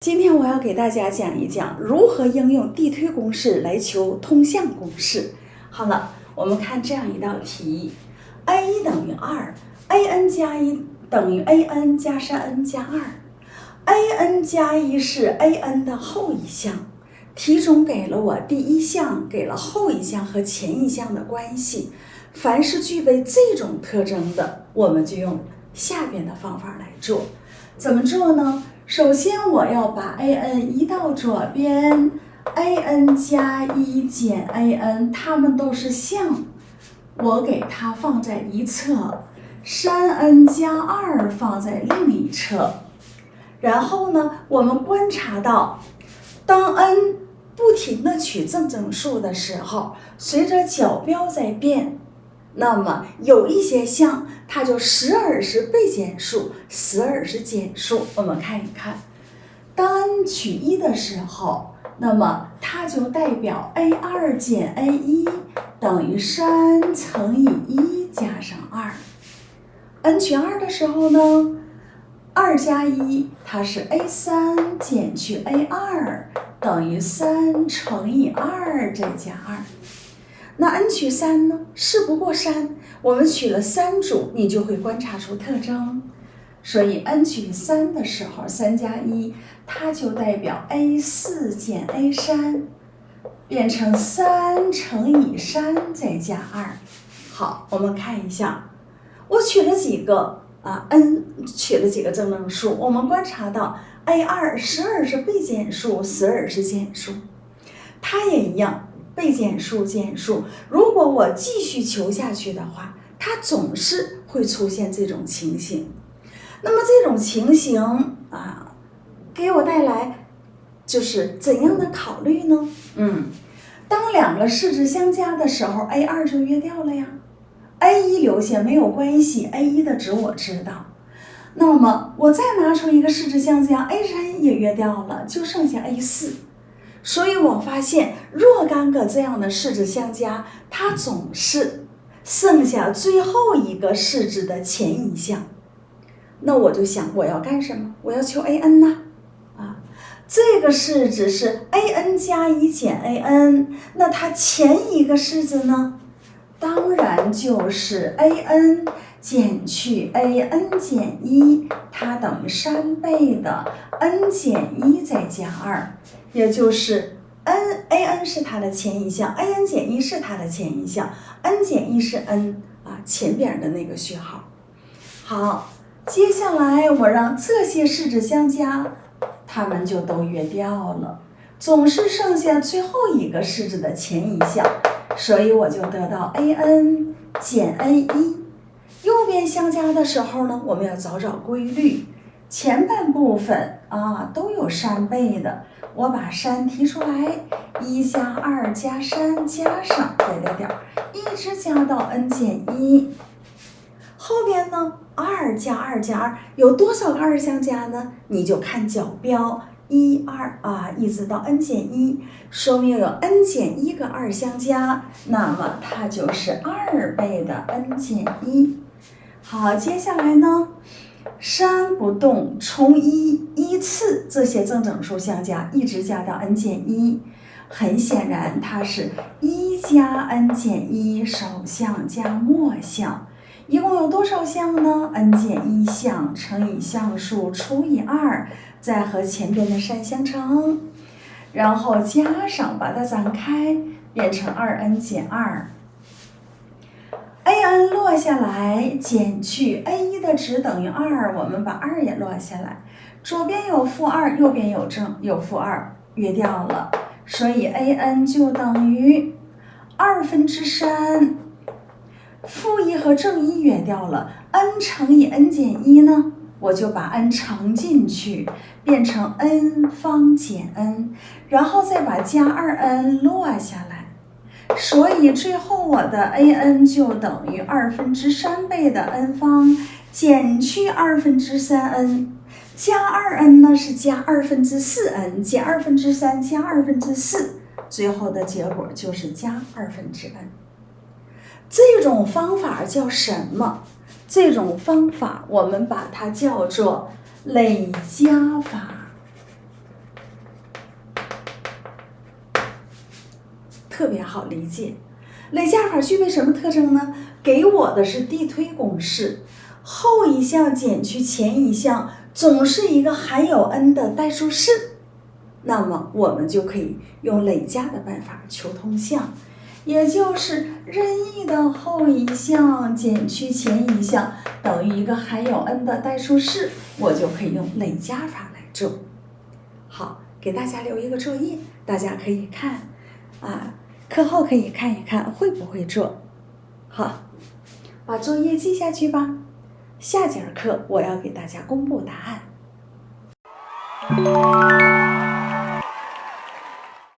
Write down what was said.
今天我要给大家讲一讲如何应用递推公式来求通项公式。好了，我们看这样一道题 ，a1 等于2，an 加1等于 an 加3n 加2，an 加1是 an 的后一项。题中给了我第一项，给了后一项和前一项的关系。凡是具备这种特征的，我们就用下边的方法来做。怎么做呢？首先我要把 an 移到左边 ，an 加1减 an， 它们都是项，我给它放在一侧 ，3n 加2放在另一侧。然后呢，我们观察到，当 n 不停地取正整数的时候，随着角标在变，那么有一些项它就时而是被减数，时而是减数。我们看一看，当 n 取1的时候，那么它就代表 a2 减 a1 等于3乘以1加上2。n 取2的时候呢，2加1它是 a3 减去 a2 等于3乘以2再加2。那 n 取3呢？事不过3，我们取了3组，你就会观察出特征。所以 n 取3的时候，3加1，它就代表 a4 减 a3， 变成3乘以3再加2。好，我们看一下，我取了几个n 取了几个正整数，我们观察到 a2 时而是被减数，时而是减数，它也一样。被减数减数，如果我继续求下去的话，它总是会出现这种情形。那么这种情形给我带来就是怎样的考虑呢？当两个式子相加的时候 ，a2 就约掉了呀。a1 留下没有关系 ，a1 的值我知道。那么我再拿出一个式子相加 ，a3 也约掉了，就剩下 a4。所以我发现若干个这样的式子相加，它总是剩下最后一个式子的前一项。那我就想我要干什么？我要求 an 呐，这个式子是 an 加1减 an， 那它前一个式子呢？当然就是 an 减去 an 减1，它等于3倍的 n 减1再加2。也就是 an 是它的前一项 ，an 减1是它的前一项 ，n 减1是 n 前边的那个序号。好，接下来我让这些式子相加，它们就都约掉了，总是剩下最后一个式子的前一项，所以我就得到 an 减 a1。右边相加的时候呢，我们要找规律。前半部分都有3倍的，我把3提出来，1加2加3加上一直加到 n 减1。后边呢，2加2加2有多少个2相加呢？你就看角标1、2一直到 n 减1，说明有 n 减1个2相加，那么它就是2倍的 n 减1。好，接下来呢，3不动，从一次这些正整数相加，一直加到 n 减1。很显然，它是1加 n 减1首项加末项，一共有多少项呢 ？n 减1项乘以项数除以2，再和前边的3相乘，然后加上把它展开，变成2n 减2。an 落下来，减去 a1 的值等于2，我们把2也落下来，左边有-2，右边有-2，约掉了，所以 an 就等于3/2。-1和-1约掉了 ，n 乘以 n 减1呢，我就把 n 乘进去，变成 n 方减 n， 然后再把加 2n 落下来。所以最后我的 an 就等于3/2倍的 n 方减去3/2n， 加 2n 呢是加4n， 减3/2加4，最后的结果就是加2/n。这种方法叫什么？这种方法我们把它叫做累加法。特别好理解。累加法具备什么特征呢？给我的是递推公式，后一项减去前一项总是一个含有 n 的代数式，那么我们就可以用累加的办法求通项，也就是任意的后一项减去前一项等于一个含有 n 的代数式，我就可以用累加法来做。好，给大家留一个作业，大家可以看课后可以看一看会不会做。好，把作业记下去吧。下节课我要给大家公布答案。